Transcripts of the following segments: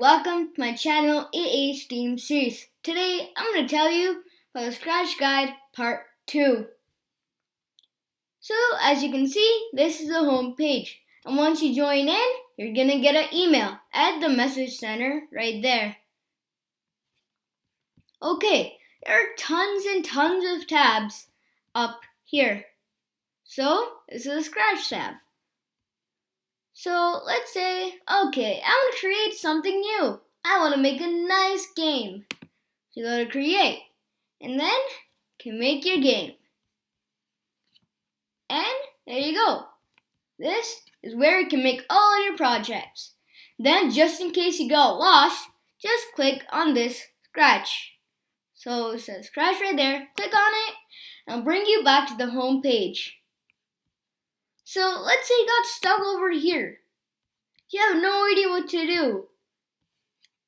Welcome to my channel AA STEAM series. Today I'm going to tell you about the Scratch Guide Part 2. So as you can see, this is the home page. And once you join in, you're going to get an email at the message center right there. Okay, there are tons and tons of tabs up here. So this is the Scratch tab. So let's say, okay, I want to create something new. I want to make a nice game. So you go to create, and then you can make your game. And there you go. This is where you can make all your projects. Then just in case you got lost, just click on this Scratch. So it says Scratch right there. Click on it, and it'll bring you back to the home page. So let's say you got stuck over here. You have no idea what to do.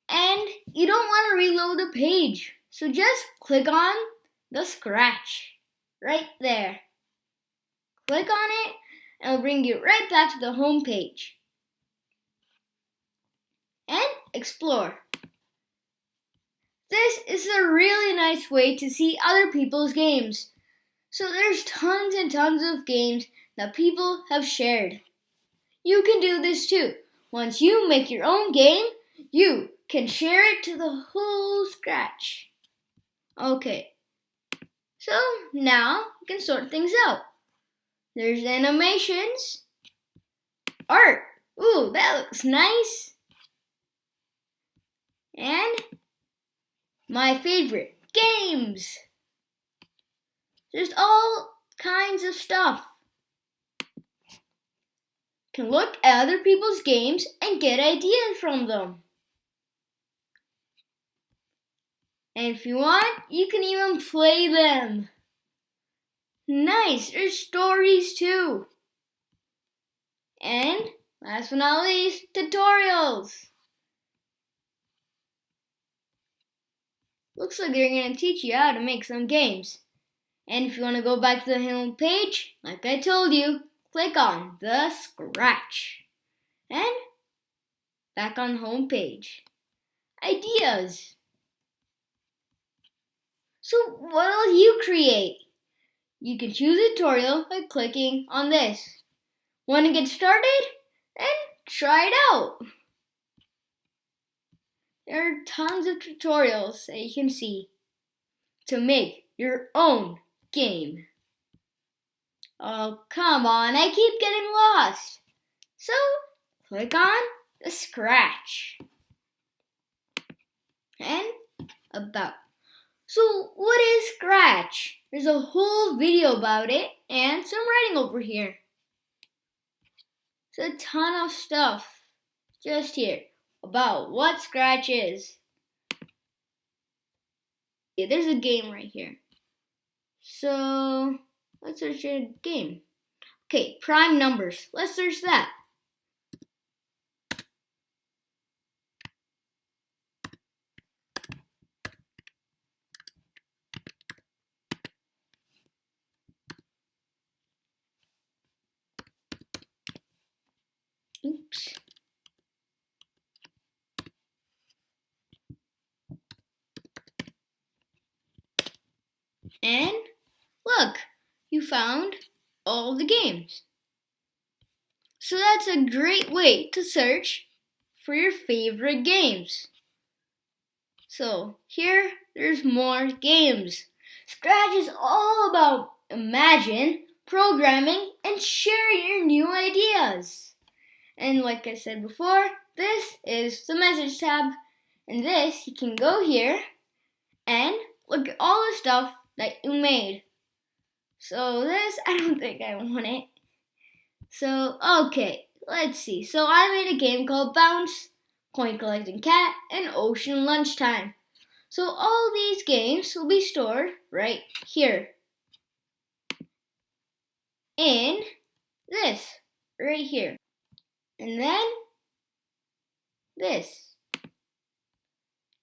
And you don't want to reload the page. So just click on the Scratch right there. Click on it and it'll bring you right back to the home page. And explore. This is a really nice way to see other people's games. So there's tons and tons of games that people have shared. You can do this too. Once you make your own game, you can share it to the whole Scratch. Okay, so now you can sort things out. There's animations, art. Ooh, that looks nice. And my favorite, games. There's all kinds of stuff. You can look at other people's games and get ideas from them. And if you want, you can even play them. Nice, there's stories too. And last but not least, tutorials. Looks like they're going to teach you how to make some games. And if you want to go back to the home page, like I told you, click on the Scratch. And back on home page. Ideas. So what will you create? You can choose a tutorial by clicking on this. Want to get started? Then try it out. There are tons of tutorials that you can see to make your own game. Oh, come on, I keep getting lost. So, click on the Scratch. And about. So, what is Scratch? There's a whole video about it and some writing over here. It's a ton of stuff just here about what Scratch is. Yeah, there's a game right here. So, let's search a game. Okay, prime numbers. Let's search that. Oops. And look, you found all the games. So that's a great way to search for your favorite games. So here, there's more games. Scratch is all about imagine, programming, and sharing your new ideas. And like I said before, this is the message tab. And this, you can go here and look at all the stuff that you made. So this, I don't think I want it. So, okay, let's see. So I made a game called Bounce, Coin Collecting Cat, and Ocean Lunchtime. So all these games will be stored right here. In this, right here. And then this.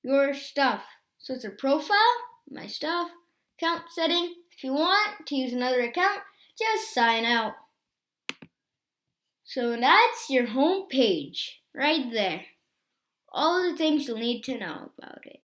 Your stuff. So it's a profile, my stuff, account setting. If you want to use another account, just sign out. So that's your home page right there. all the things you'll need to know about it.